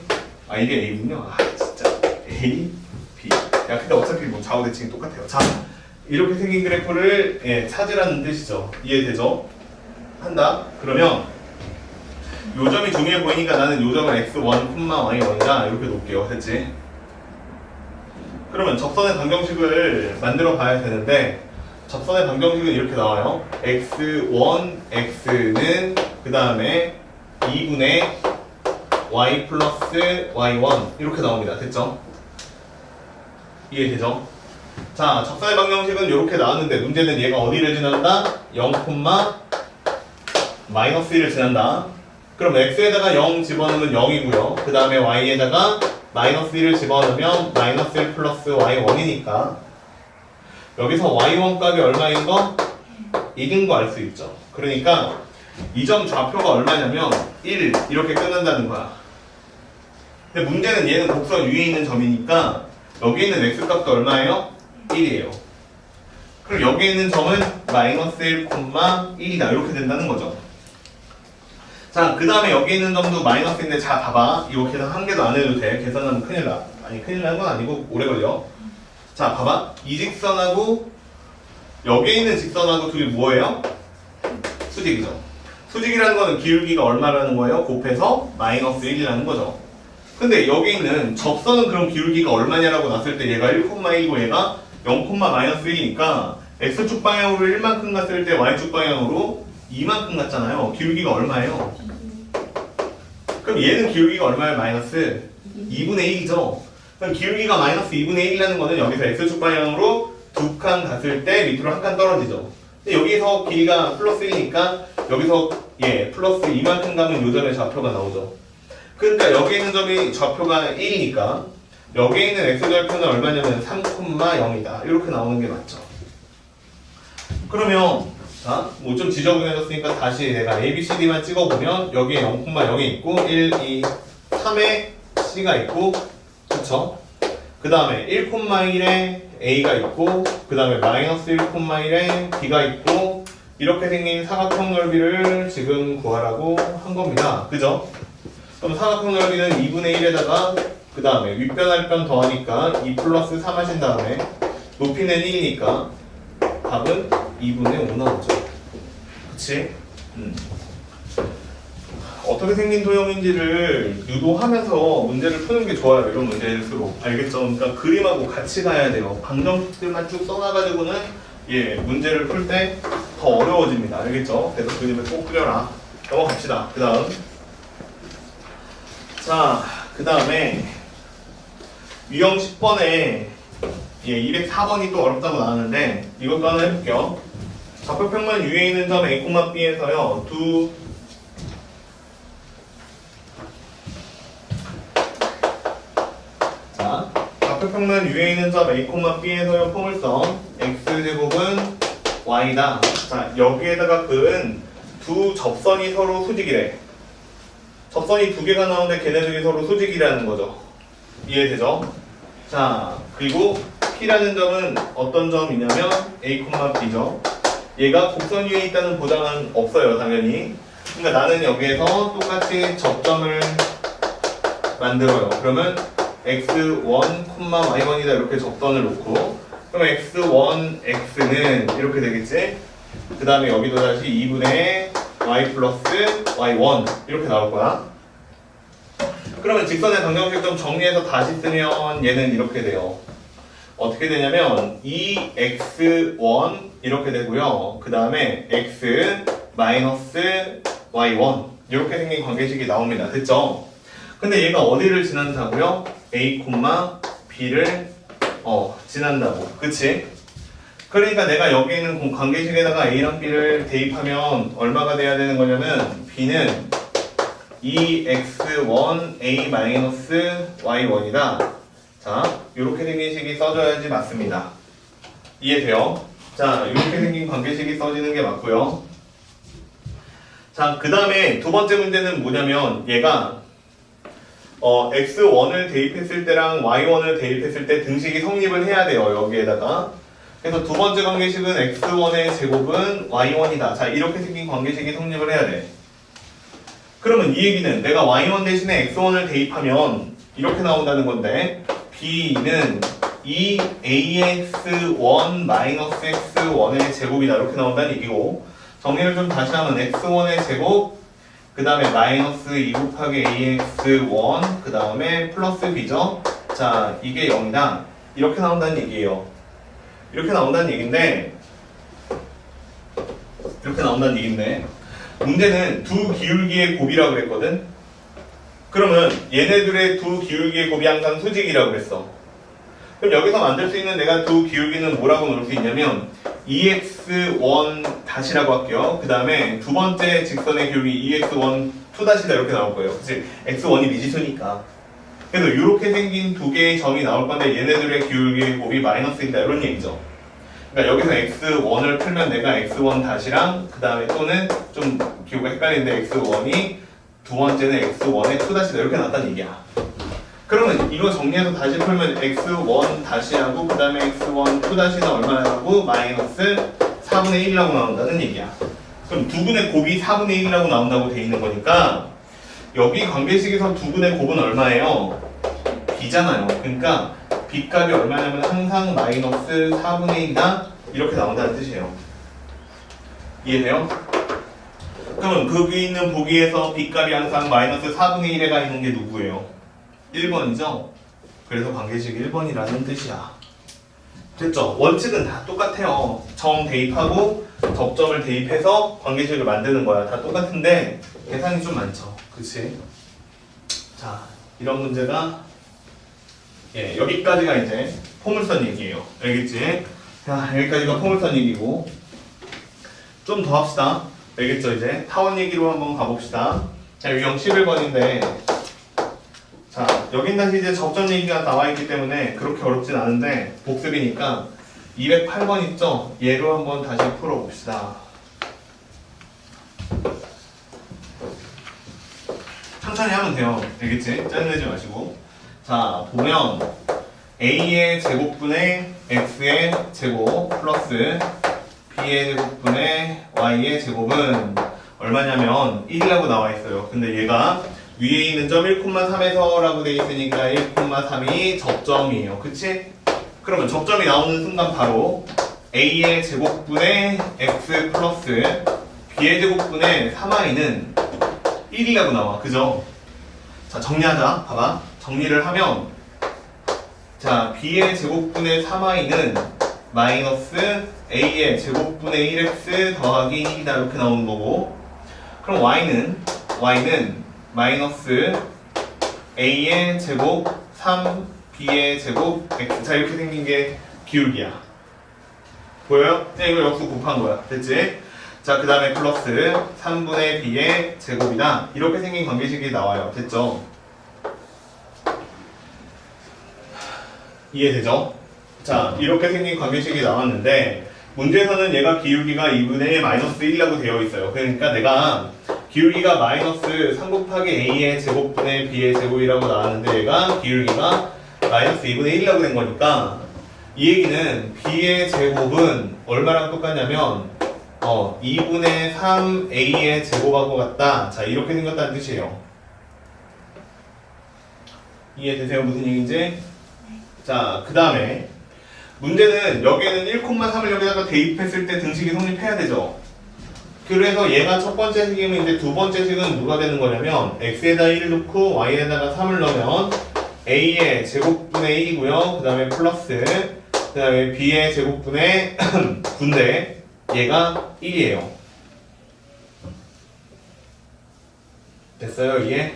이게 A군요. 진짜 A, B. 야 근데 어차피 뭐 좌우 대칭이 똑같아요. 자 이렇게 생긴 그래프를 찾으라는 뜻이죠. 이해되죠? 한다. 그러면 요 점이 중요해 보이니까 나는 요 점을 x1, y1이다 이렇게 놓을게요. 됐지? 그러면 접선의 방정식을 만들어 봐야 되는데 접선의 방정식은 이렇게 나와요. x1, x는 그 다음에 2분의 y 플러스 y1 이렇게 나옵니다. 됐죠? 이해되죠? 자, 접선의 방정식은 이렇게 나왔는데 문제는 얘가 어디를 지난다? 0, 마이너스 1을 지난다. 그럼 x에다가 0 집어넣으면 0이고요. 그 다음에 y에다가 마이너스 1을 집어넣으면 마이너스 1 플러스 y1이니까 여기서 y1 값이 얼마인 거? 2인 거 알 수 있죠. 그러니까 이 점 좌표가 얼마냐면 1 이렇게 끝난다는 거야. 근데 문제는 얘는 곡선 위에 있는 점이니까 여기 있는 x 값도 얼마예요? 1이에요. 그럼 여기 있는 점은 마이너스 1, 1이다 이렇게 된다는 거죠. 자, 그 다음에 여기 있는 점도 마이너스인데 자 봐봐. 이거 계산 한 개도 안 해도 돼. 계산하면 큰일 나. 아니 큰일 나는 건 아니고 오래 걸려. 자 봐봐. 이 직선하고 여기 있는 직선하고 둘이 뭐예요? 수직이죠. 수직이라는 거는 기울기가 얼마라는 거예요? 곱해서 마이너스 1이라는 거죠. 근데 여기 있는 접선은 그럼 기울기가 얼마냐라고 놨을 때 얘가 1,1이고 얘가 0, 마이너스 1이니까 x축 방향으로 1만큼 갔을 때 y축 방향으로 2만큼 갔잖아요. 기울기가 얼마예요? 그럼 얘는 기울기가 얼마예요? 마이너스 2분의 1이죠. 그럼 기울기가 마이너스 2분의 1이라는 거는 여기서 x축 방향으로 2칸 갔을 때 밑으로 한 칸 떨어지죠. 근데 여기서 길이가 플러스 1이니까 여기서 플러스 2만큼 가면 요 점의 좌표가 나오죠. 그러니까 여기 있는 점이 좌표가 1이니까 여기 있는 x절표는 얼마냐면 3,0이다. 이렇게 나오는 게 맞죠. 그러면 뭐 좀 지저분해졌으니까 다시 내가 A, B, C, D만 찍어보면 여기에 0,0이 있고 1, 2, 3에 C가 있고 그쵸? 그 다음에 1,1에 A가 있고 그 다음에 마이너스 1,1에 B가 있고 이렇게 생긴 사각형 넓이를 지금 구하라고 한 겁니다. 그죠? 그럼 사각형 넓이는 2분의 1에다가 그 다음에 윗변 할변 더하니까 2 플러스 3 하신 다음에 높이는 1이니까 답은 2분의 5 나오죠. 그치? 어떻게 생긴 도형인지를 유도하면서 문제를 푸는 게 좋아요. 이런 문제일수록. 알겠죠? 그러니까 그림하고 같이 가야 돼요. 방정식들만 쭉 써놔가지고는 문제를 풀 때 더 어려워집니다. 알겠죠? 그래서 그림을 꼭 그려라. 넘어갑시다. 그 다음. 자, 그 다음에 유형 10번에 204번이 또 어렵다고 나왔는데 이것도 하나 해볼게요. 좌표평면 위에 있는 점 A, B에서요 좌표평면 위에 있는 점 A, B에서요 포물선 x제곱은 y다. 자, 여기에다가 그은 두 접선이 서로 수직이래. 접선이 두 개가 나오는데 걔네들이 서로 수직이라는 거죠. 이해되죠? 자, 그리고 P라는 점은 어떤 점이냐면 A, B죠. 얘가 곡선 위에 있다는 보장은 없어요, 당연히. 그러니까 나는 여기에서 똑같이 접점을 만들어요. 그러면 x1, y1이다 이렇게 접선을 놓고 그럼 x1, x는 이렇게 되겠지? 그 다음에 여기도 다시 2분의 y 플러스 y1 이렇게 나올 거야. 그러면 직선의 방정식 좀 정리해서 다시 쓰면 얘는 이렇게 돼요. 어떻게 되냐면 2x1 이렇게 되고요. 그 다음에 x 마이너스 y1 이렇게 생긴 관계식이 나옵니다. 됐죠? 근데 얘가 어디를 지난다고요? A, B를 지난다고. 그치? 그러니까 내가 여기 있는 관계식에다가 A랑 B를 대입하면 얼마가 돼야 되는 거냐면 B는 2x1 a-y1이다. 자, 이렇게 생긴 식이 써줘야지 맞습니다. 이해돼요? 자, 이렇게 생긴 관계식이 써지는 게 맞고요. 자, 그 다음에 두 번째 문제는 뭐냐면 얘가 x1을 대입했을 때랑 y1을 대입했을 때 등식이 성립을 해야 돼요. 여기에다가. 그래서 두 번째 관계식은 x1의 제곱은 y1이다. 자, 이렇게 생긴 관계식이 성립을 해야 돼. 그러면 이 얘기는 내가 y1 대신에 x1을 대입하면 이렇게 나온다는 건데 b는 2ax1-x1의 제곱이다. 이렇게 나온다는 얘기고 정리를 좀 다시 하면 x1의 제곱 그 다음에 마이너스 2 곱하기 ax1 그 다음에 플러스 b죠. 자, 이게 0이다. 이렇게 나온다는 얘기예요. 이렇게 나온다는 얘기인데 문제는 두 기울기의 곱이라고 그랬거든. 그러면 얘네들의 두 기울기의 곱이 항상 수직이라고 그랬어. 그럼 여기서 만들 수 있는 내가 두 기울기는 뭐라고 놓을 수 있냐면 2x1 다시라고 할게요. 그 다음에 두 번째 직선의 기울기 2x1 2다시다 이렇게 나올 거예요. 그치? x1이 미지수니까. 그래서 이렇게 생긴 두 개의 점이 나올 건데 얘네들의 기울기의 곱이 마이너스이다 이런 얘기죠. 그러니까 여기서 x1을 풀면 내가 x1 다시랑 그 다음에 또는 좀 기호가 헷갈리는데 x1이 두 번째는 x1의 2다시다 이렇게 나왔다는 얘기야. 그러면 이거 정리해서 다시 풀면 x1 다시하고 그 다음에 x1 2다시는 얼마라고? 마이너스 4분의 1이라고 나온다는 얘기야. 그럼 두 분의 곱이 4분의 1이라고 나온다고 돼 있는 거니까 여기 관계식에서 두 분의 곱은 얼마예요? b잖아요. 그러니까 b 값이 얼마냐면 항상 마이너스 4분의 1이다 이렇게 나온다는 뜻이에요. 이해돼요? 그러면 거기 있는 보기에서 b 값이 항상 마이너스 4분의 1에 가 있는 게 누구예요? 1번이죠? 그래서 관계식 1번이라는 뜻이야. 됐죠? 원칙은 다 똑같아요. 점 대입하고 접점을 대입해서 관계식을 만드는 거야. 다 똑같은데 계산이 좀 많죠. 그치? 자, 이런 문제가 여기까지가 이제 포물선 얘기예요. 알겠지? 자, 여기까지가 포물선 얘기고 좀 더 합시다. 알겠죠? 이제 타원 얘기로 한번 가봅시다. 자, 유형 11번인데 자, 여긴 다시 이제 접점 얘기가 나와있기 때문에 그렇게 어렵진 않은데 복습이니까 208번 있죠? 얘로 한번 다시 풀어봅시다. 천천히 하면 돼요. 알겠지? 짜증내지 마시고. 자, 보면 a의 제곱분의 x의 제곱 플러스 b의 제곱분의 y의 제곱은 얼마냐면 1이라고 나와있어요. 근데 얘가 위에 있는 점 1,3에서 라고 돼 있으니까 1,3이 접점이에요. 그치? 그러면 접점이 나오는 순간 바로 a의 제곱분의 x 플러스 b의 제곱분의 3i는 1이라고 나와. 그죠? 자, 정리하자. 봐봐. 정리를 하면 자, b의 제곱분의 3i는 마이너스 a의 제곱분의 1x 더하기 1이다 이렇게 나오는 거고 그럼 y는 마이너스 a의 제곱 3 b의 제곱 x 자 이렇게 생긴 게 기울기야. 보여요? 그냥 이걸 역수 곱한 거야. 됐지? 자, 그 다음에 플러스 3분의 b의 제곱이다. 이렇게 생긴 관계식이 나와요. 됐죠? 이해되죠? 자, 이렇게 생긴 관계식이 나왔는데 문제에서는 얘가 기울기가 2분의 마이너스 1이라고 되어 있어요. 그러니까 내가 기울기가 마이너스 3 곱하기 a의 제곱분의 b의 제곱이라고 나왔는데 얘가 기울기가 마이너스 2분의 1이라고 된 거니까 이 얘기는 b의 제곱은 얼마랑 똑같냐면 2분의 3 a의 제곱하고 같다. 자, 이렇게 생겼다는 뜻이에요. 이해되세요? 무슨 얘기인지? 자, 그 다음에 문제는 여기에는 1,3을 여기다가 대입했을 때 등식이 성립해야 되죠. 그래서 얘가 첫 번째 식이면 이제 두 번째 식은 누가 되는 거냐면 x에다 1을 넣고 y에다가 3을 넣으면 a의 제곱분의 1이고요. 그 다음에 플러스 그 다음에 b의 제곱분의 9인데 얘가 1이에요. 됐어요? 이해?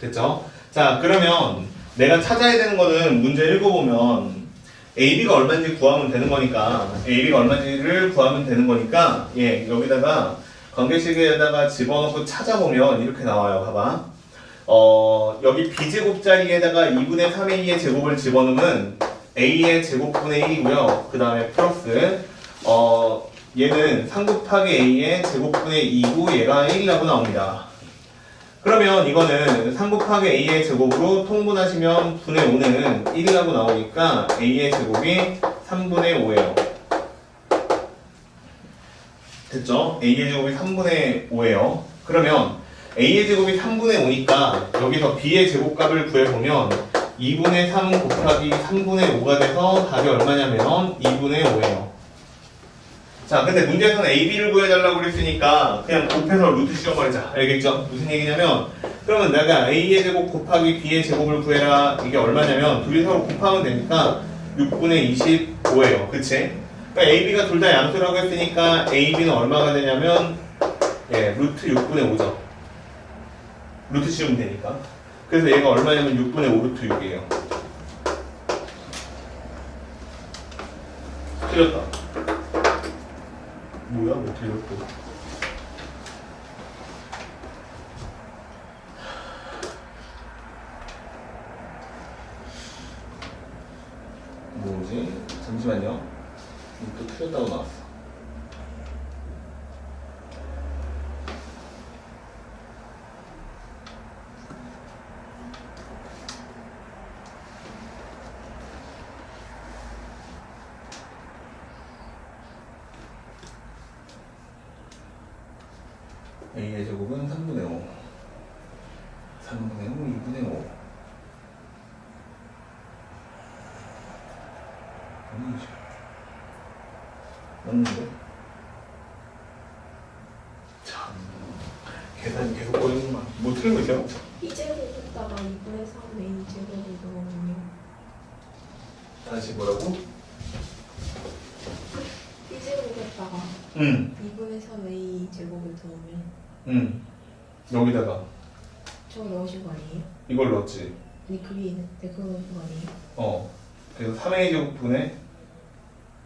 됐죠? 자, 그러면 내가 찾아야 되는 거는 문제 읽어보면 AB가 얼마인지 구하면 되는 거니까 AB가 얼마인지를 구하면 되는 거니까 예, 여기다가 관계식에다가 집어넣고 찾아보면 이렇게 나와요. 봐봐. 여기 B제곱 자리에다가 2분의 3A의 제곱을 집어넣으면 A의 제곱분의 1이고요. 그 다음에 플러스 얘는 3 곱하기 A의 제곱분의 2고 얘가 1이라고 나옵니다. 그러면 이거는 3 곱하기 A의 제곱으로 통분하시면 분의 5는 1이라고 나오니까 A의 제곱이 3분의 5예요. 됐죠? A의 제곱이 3분의 5예요. 그러면 A의 제곱이 3분의 5니까 여기서 B의 제곱값을 구해보면 2분의 3 곱하기 3분의 5가 돼서 답이 얼마냐면 2분의 5예요. 자, 근데 문제에서는 AB를 구해달라고 그랬으니까 그냥 곱해서 루트 씌워버리자. 알겠죠? 무슨 얘기냐면 그러면 내가 A의 제곱 곱하기 B의 제곱을 구해라. 이게 얼마냐면 둘이 서로 곱하면 되니까 6분의 25예요. 그치? 그러니까 AB가 둘 다 양수라고 했으니까 AB는 얼마가 되냐면 예, 루트 6분의 5죠. 루트 씌우면 되니까. 그래서 얘가 얼마냐면 6분의 5 루트 6이에요. 틀렸다. 뭐야? 왜 틀렸어? 뭐지? 잠시만요. 또 틀렸다고 나왔어. A의 제곱은 3분의 5 3분의 5, 2분의 5 아니지 맞는데? 참 계산이 계속 꼬이는구만. 뭐 틀린 거 있어요? B제곱에다가 2분의 3 A제곱을 넣으면 다시 뭐라고? B제곱에다가 2분의 3 A제곱을 넣으면 여기다가 저거 넣으신 거 아니에요? 이걸 넣었지. 아니 그 위에 있는데 그거 넣으신 거 아니에요? 그래서 3A 제곱분의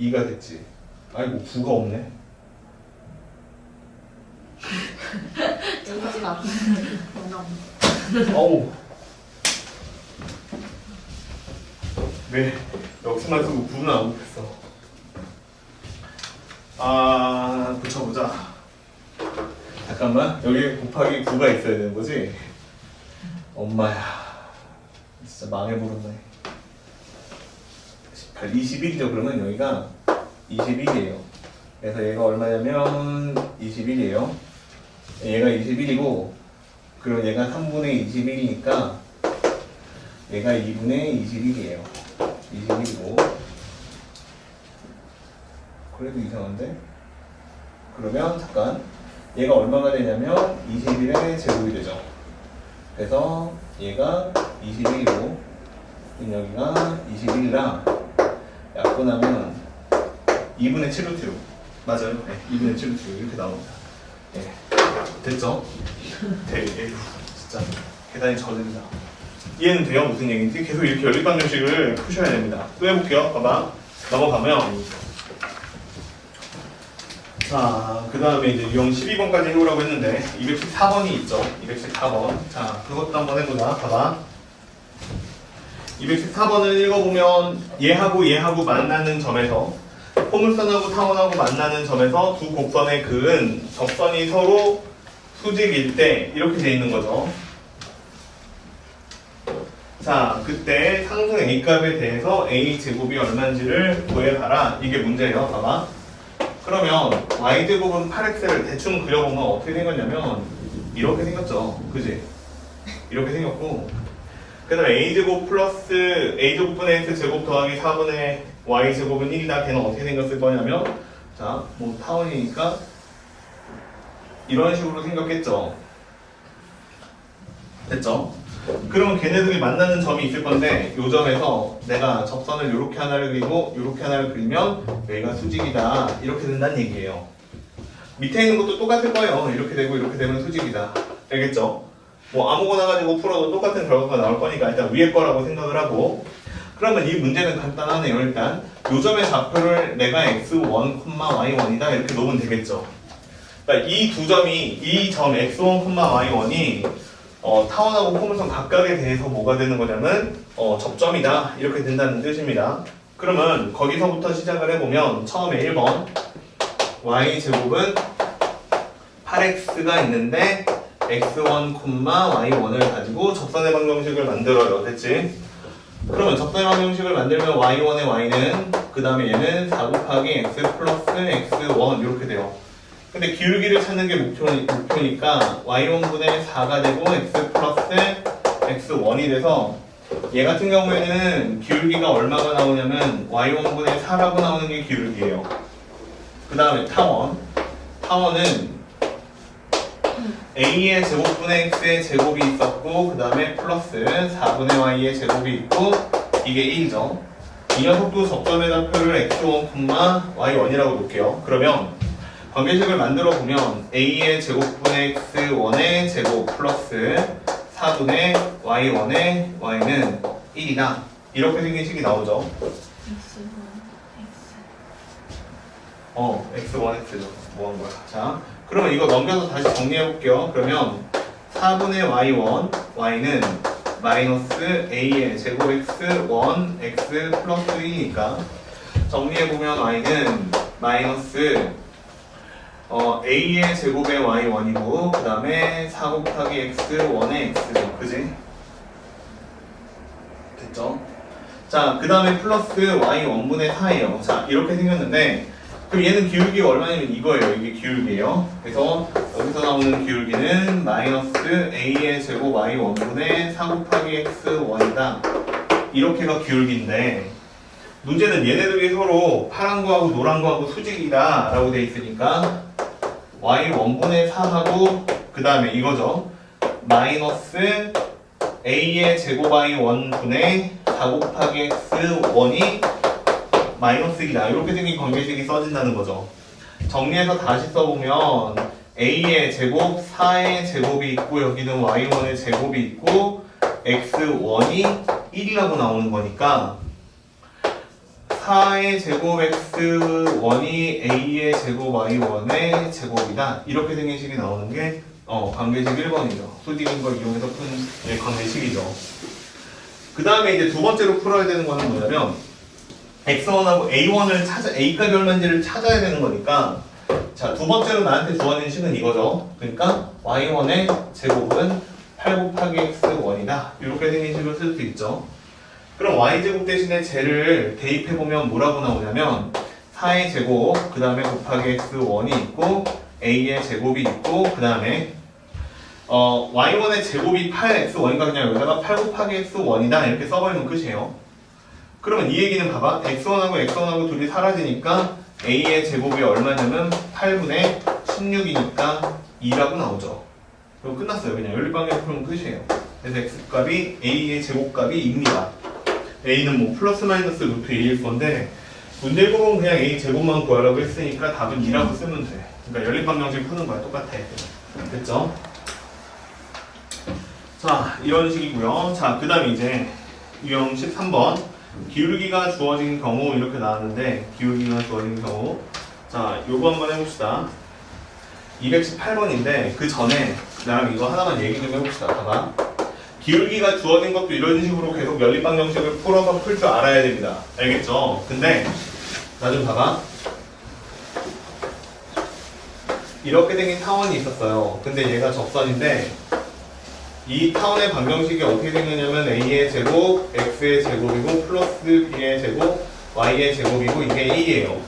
2가 됐지. 아이고 9가 없네. 여기까지가 아프면 어우 왜 역수만 쓰고 9는 안 곱했어. 붙여보자. 잠깐만, 여기 곱하기 9가 있어야 되는 거지? 엄마야 진짜 망해버렸네. 18, 21이죠. 그러면 여기가 21이에요. 그래서 얘가 얼마냐면 21이에요. 얘가 21이고 그리고 얘가 3분의 21이니까 얘가 2분의 21이에요. 21이고 그래도 이상한데? 그러면 잠깐 얘가 얼마가 되냐면 21의 제곱이 되죠. 그래서 얘가 21이고 여기가 21이라 약분하면 2분의 7루트 6 맞아요. 네, 2분의 7루트 6 이렇게 나옵니다. 네. 됐죠? 에휴, 진짜 계단이 저들다. 이해는 돼요? 무슨 얘기인지? 계속 이렇게 연립방정식을 푸셔야 됩니다. 또 해볼게요. 봐봐. 넘어가면 자, 그 다음에 이제 유형 12번까지 해보라고 했는데 214번이 있죠. 214번. 자, 그것도 한번 해보자. 봐봐. 214번을 읽어보면 얘하고 만나는 점에서 포물선하고 타원하고 만나는 점에서 두 곡선의 그은 접선이 서로 수직일 때 이렇게 돼 있는 거죠. 자, 그때 상승 A값에 대해서 A제곱이 얼마인지를 구해봐라. 이게 문제예요. 봐봐. 그러면 Y제곱은 8X를 대충 그려보면 어떻게 생겼냐면 이렇게 생겼죠. 그지? 이렇게 생겼고 그 다음에 A제곱 플러스 A제곱분의 X제곱 더하기 4분의 Y제곱은 1이다. 걔는 어떻게 생겼을 거냐면 자, 뭐 타원이니까 이런 식으로 생겼겠죠. 됐죠? 그러면 걔네들이 만나는 점이 있을 건데 이 점에서 내가 접선을 이렇게 하나를 그리고 이렇게 하나를 그리면 여기가 수직이다. 이렇게 된다는 얘기예요. 밑에 있는 것도 똑같을 거예요. 이렇게 되고 이렇게 되면 수직이다. 알겠죠? 뭐 아무거나 가지고 풀어도 똑같은 결과가 나올 거니까 일단 위에 거라고 생각을 하고 그러면 이 문제는 간단하네요. 일단 요 점의 좌표를 내가 x1, y1이다 이렇게 놓으면 되겠죠. 그러니까 이 두 점이 이 점 x1, y1이 타원하고 포물선 각각에 대해서 뭐가 되는 거냐면 접점이다 이렇게 된다는 뜻입니다. 그러면 거기서부터 시작을 해보면 처음에 1번 y제곱은 8x가 있는데 x1, y1을 가지고 접선의 방정식을 만들어요. 됐지? 그러면 접선의 방정식을 만들면 y1의 y는 그 다음에 얘는 4 곱하기 x 플러스 x1 이렇게 돼요. 근데 기울기를 찾는 게 목표니까 y1분의 4가 되고 x 플러스 x1이 돼서 얘 같은 경우에는 기울기가 얼마가 나오냐면 y1분의 4라고 나오는 게 기울기예요. 그 다음에 타원은 a의 제곱분의 x의 제곱이 있었고 그 다음에 플러스 4분의 y의 제곱이 있고 이게 1이죠. 이 녀석도 접점의 좌표를 x1, y1이라고 놓을게요. 그러면 관계식을 만들어 보면 a의 제곱분의 x1의 제곱 플러스 4분의 y1의 y는 1이다. 이렇게 생긴 식이 나오죠. x1x죠. 뭐 한 거야? 자, 그러면 이거 넘겨서 다시 정리해 볼게요. 그러면 4분의 y1, y는 마이너스 a의 제곱 x1, x 플러스 1이니까 정리해 보면 y는 마이너스 a의 제곱의 y1이고 그 다음에 4 곱하기 x1의 x죠. 그지? 됐죠? 자, 그 다음에 플러스 y1분의 4예요. 자, 이렇게 생겼는데 그럼 얘는 기울기가 얼마냐면 이거예요. 이게 기울기예요. 그래서 여기서 나오는 기울기는 마이너스 a의 제곱 y1분의 4 곱하기 x1이다. 이렇게가 기울기인데 문제는 얘네들이 서로 파란 거하고 노란 거하고 수직이다 라고 돼 있으니까 y1분의 4하고 그 다음에 이거죠. 마이너스 a의 제곱 y1분의 4 곱하기 x1이 마이너스 1이다. 이렇게 생긴 관계식이 써진다는 거죠. 정리해서 다시 써보면 a의 제곱, 4의 제곱이 있고 여기는 y1의 제곱이 있고 x1이 1이라고 나오는 거니까 4의 제곱 x1이 a의 제곱 y1의 제곱이다. 이렇게 생긴 식이 나오는 게 관계식 1번이죠. 수직인 걸 이용해서 푼 관계식이죠. 그 다음에 이제 두 번째로 풀어야 되는 거는 뭐냐면 x1하고 a1을 a값이 얼마인지를 찾아야 되는 거니까 자, 두 번째로 나한테 주어진 식은 이거죠. 그러니까 y1의 제곱은 8 곱하기 x1이다. 이렇게 생긴 식을 쓸 수 있죠. 그럼 y제곱 대신에 쟤를 대입해보면 뭐라고 나오냐면 4의 제곱, 그 다음에 곱하기 x1이 있고 a의 제곱이 있고 그 다음에 y1의 제곱이 8x1이니까 그냥 여기다가 8 곱하기 x1이다 이렇게 써버리면 끝이에요. 그러면 이 얘기는 봐봐. x1하고 둘이 사라지니까 a의 제곱이 얼마냐면 8분의 16이니까 2라고 나오죠. 그럼 끝났어요. 그냥 연립방정 풀면 끝이에요. 그래서 x값이 a의 제곱값이 2입니다. a는 뭐 플러스 마이너스 루트 2일 건데 문제 읽어보면 그냥 a 제곱만 구하라고 했으니까 답은 2라고 쓰면 돼. 그러니까 연립방정식 푸는 거야. 똑같아. 됐죠? 자, 이런 식이고요. 자, 그 다음에 이제 유형 13번 기울기가 주어진 경우 이렇게 나왔는데 기울기가 주어진 경우 자, 요거 한번 해봅시다. 218번인데 그 전에 나랑 이거 하나만 얘기 좀 해봅시다. 봐봐. 기울기가 주어진 것도 이런 식으로 계속 연립방정식을 풀어서 풀 줄 알아야 됩니다. 알겠죠? 근데 나 좀 봐봐. 이렇게 생긴 타원이 있었어요. 근데 얘가 접선인데 이 타원의 방정식이 어떻게 생겼냐면 a의 제곱, x의 제곱이고 플러스 b의 제곱, y의 제곱이고 이게 1이에요.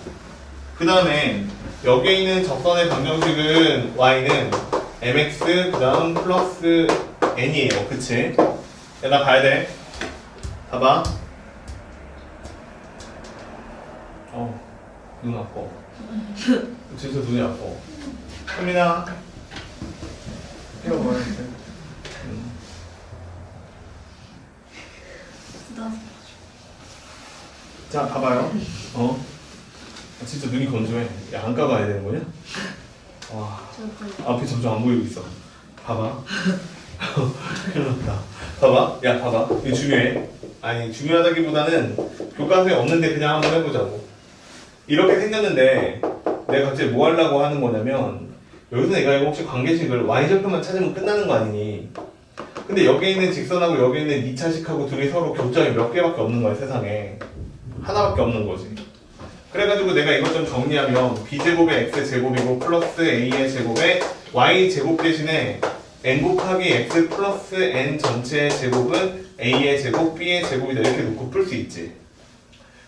그 다음에 여기에 있는 접선의 방정식은 y는 mx 그 다음 플러스 n이에요. 그치? 야, 나 가야 돼. 봐봐. 눈 아파. 진짜 눈이 아파. 혜민아. 이거 뭐야? 자, 봐봐요. 진짜 눈이 건조해. 야, 안과 가야 되는 거냐? 와, 앞이 점점 안 보이고 있어. 봐봐. 큰일 났다. 봐봐. 야, 봐봐. 이거 중요해. 아니, 중요하다기보다는 교과서에 없는데 그냥 한번 해보자고. 이렇게 생겼는데 내가 갑자기 뭐 하려고 하는 거냐면 여기서 내가 이거 혹시 관계식을 y절표만 찾으면 끝나는 거 아니니? 근데 여기 있는 직선하고 여기 있는 2차식하고 둘이 서로 교점이 몇 개밖에 없는 거야, 세상에. 하나밖에 없는 거지. 그래가지고 내가 이것 좀 정리하면 b제곱의 x제곱이고 플러스 a의 제곱에 y제곱 대신에 n 곱하기 x 플러스 n 전체의 제곱은 a의 제곱, b의 제곱이다 이렇게 놓고 풀 수 있지.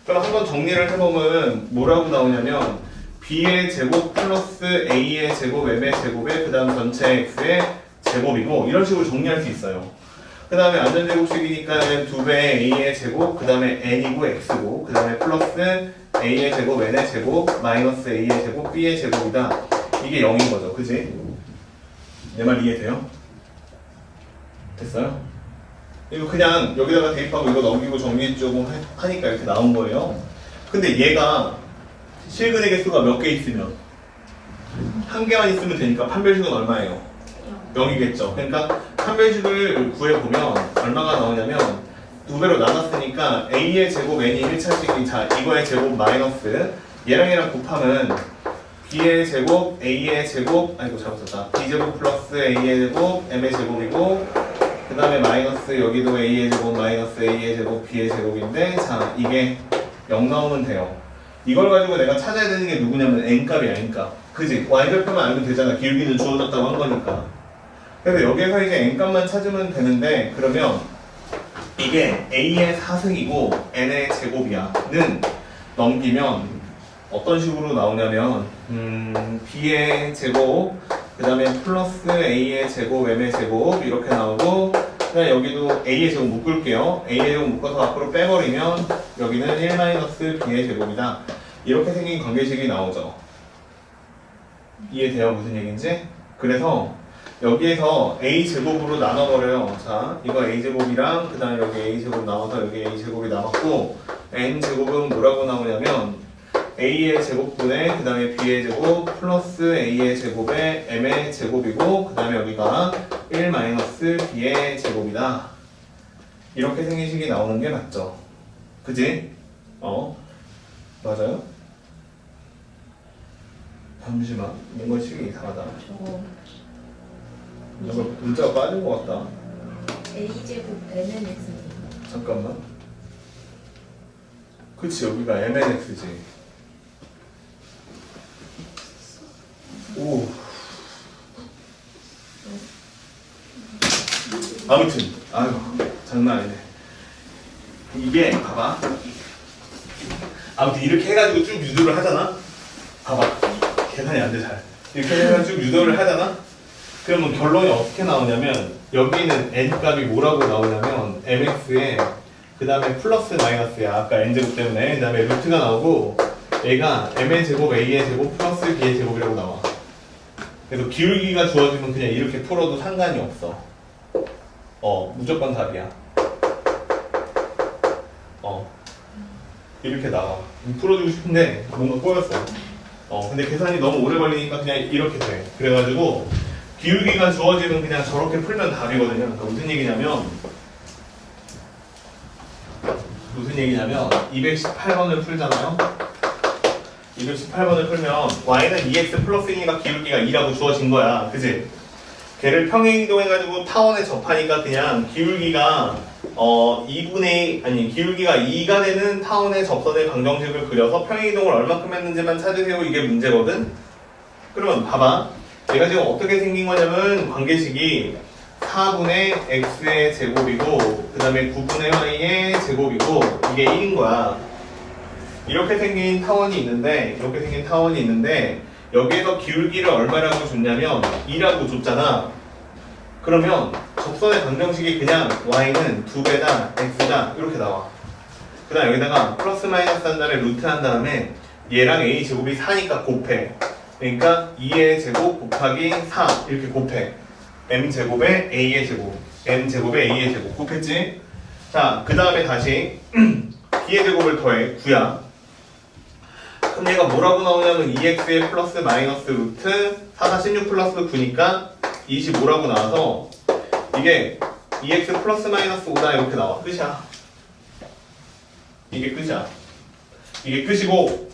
그럼 한번 정리를 해보면 뭐라고 나오냐면 b의 제곱 플러스 a의 제곱, m의 제곱에 그 다음 전체 x의 제곱이고 이런 식으로 정리할 수 있어요. 그 다음에 안전제곱식이니까 2배 a의 제곱, 그 다음에 n이고 x고 그 다음에 플러스 a의 제곱, n의 제곱, 마이너스 a의 제곱, b의 제곱이다. 이게 0인 거죠. 그지? 내 말 이해돼요? 됐어요? 이거 그냥 여기다가 대입하고 이거 넘기고 정리 조금 하니까 이렇게 나온 거예요. 근데 얘가 실근의 개수가 몇 개 있으면 한 개만 있으면 되니까 판별식은 얼마예요? 0이겠죠. 그러니까 판별식을 구해보면 얼마가 나오냐면 2배로 나눴으니까 a의 제곱 n이 1차식이 자 이거의 제곱 마이너스 얘랑 곱하면 b의 제곱 a의 제곱 아이고 잘못 썼다 b제곱 플러스 a의 제곱 m의 제곱이고 그 다음에 마이너스 여기도 a의 제곱 마이너스 a의 제곱 b의 제곱인데 자 이게 0 나오면 돼요. 이걸 가지고 내가 찾아야 되는 게 누구냐면 n값이야 n값. 그지? y절표만 알면 되잖아. 기울기는 주어졌다고 한 거니까. 그래서 여기에서 이제 n값만 찾으면 되는데 그러면 이게 a의 4승이고 n의 제곱이야 는 넘기면 어떤 식으로 나오냐면 b의 제곱 그 다음에 플러스 a의 제곱 m의 제곱 이렇게 나오고 그냥 여기도 a의 제곱 묶을게요. a의 제곱 묶어서 앞으로 빼버리면 여기는 1-b의 제곱이다. 이렇게 생긴 관계식이 나오죠. 이해돼요? 무슨 얘기인지? 그래서 여기에서 a제곱으로 나눠버려요. 자, 이거 a제곱이랑 그 다음에 여기 a제곱 나와서 여기 a제곱이 남았고 n제곱은 뭐라고 나오냐면 a의 제곱분의 그 다음에 b의 제곱 플러스 a의 제곱에 m의 제곱이고 그 다음에 여기가 1-b의 제곱이다. 이렇게 생긴 식이 나오는 게 맞죠? 그지? 맞아요? 잠시만 뭔가 식이 이상하다. 저거 문자가 빠진 것 같다. a제곱 mnx 잠깐만. 그치 여기가 mnx지. 오. 아무튼 아유 장난 아니네. 이게 봐봐. 아무튼 이렇게 해가지고 쭉 유도를 하잖아. 봐봐. 계산이 안 돼 잘. 이렇게 해가지고 쭉 유도를 하잖아. 그러면 결론이 어떻게 나오냐면 여기는 n값이 뭐라고 나오냐면 mx에 그 다음에 플러스 마이너스야. 아까 n제곱 때문에 그 다음에 루트가 나오고 얘가 m의 제곱 a의 제곱 플러스 b의 제곱이라고 나와. 그래서 기울기가 주어지면 그냥 이렇게 풀어도 상관이 없어. 무조건 답이야. 이렇게 나와. 풀어주고 싶은데 뭔가 꼬였어. 근데 계산이 너무 오래 걸리니까 그냥 이렇게 돼. 그래가지고 기울기가 주어지면 그냥 저렇게 풀면 답이거든요. 그러니까 무슨 얘기냐면 218번을 풀잖아요. 218번을 풀면 y는 2x 플러스 1이니까 기울기가 2라고 주어진 거야. 그지? 걔를 평행이동해가지고 타원에 접하니까 그냥 기울기가 기울기가 2가 되는 타원의 접선의 방정식을 그려서 평행이동을 얼마큼 했는지만 찾으세요. 이게 문제거든? 그러면 봐봐. 얘가 지금 어떻게 생긴 거냐면 관계식이 4분의 x의 제곱이고 그 다음에 9분의 y의 제곱이고 이게 1인 거야. 이렇게 생긴 타원이 있는데 여기에서 기울기를 얼마라고 줬냐면 2라고 줬잖아. 그러면 접선의 방정식이 그냥 y는 2배다 x다 이렇게 나와. 그 다음 여기다가 플러스 마이너스 한 다음에 루트 한 다음에 얘랑 a 제곱이 4니까 곱해. 그러니까 2의 제곱 곱하기 4 이렇게 곱해. m 제곱에 a의 제곱 n 제곱에 a의 제곱 곱했지? 자, 그 다음에 다시 b의 제곱을 더해 9야. 그럼 얘가 뭐라고 나오냐면 2x의 플러스 마이너스 루트 4, 4, 16 플러스 9니까 25라고 나와서 이게 2x 플러스 마이너스 5다 이렇게 나와. 끝이야. 이게 끝이야. 이게 끝이고,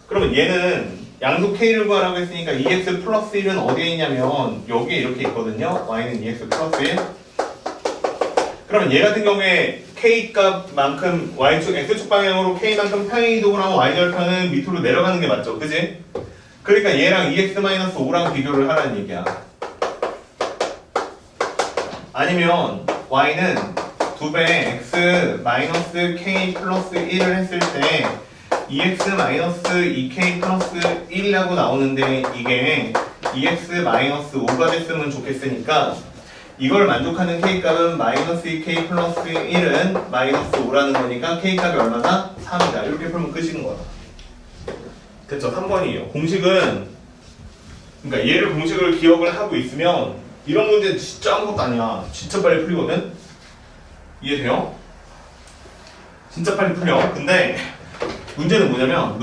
그러면 얘는 양수 k를 구하라고 했으니까 2x 플러스 1은 어디에 있냐면 여기에 이렇게 있거든요. y는 2x 플러스 1. 그러면 얘 같은 경우에 k 값만큼 y축 x축 방향으로 k만큼 평행 이동을 하면 y절편은 밑으로 내려가는 게 맞죠, 그지? 그러니까 얘랑 2x-5랑 비교를 하라는 얘기야. 아니면 y는 2배 x 마이너스 k 플러스 1을 했을 때 2x 마이너스 2k 플러스 1이라고 나오는데 이게 2x 마이너스 5가 됐으면 좋겠으니까 이걸 만족하는 k값은 마이너스 2k 플러스 1은 마이너스 5라는 거니까 k값이 얼마나? 3이다. 이렇게 풀면 끝인 거야. 됐죠? 3번이에요. 공식은, 그러니까 얘를 공식을 기억을 하고 있으면 이런 문제는 진짜 아무것도 아니야. 진짜 빨리 풀리거든? 이해돼요? 진짜 빨리 풀려. 근데 문제는 뭐냐면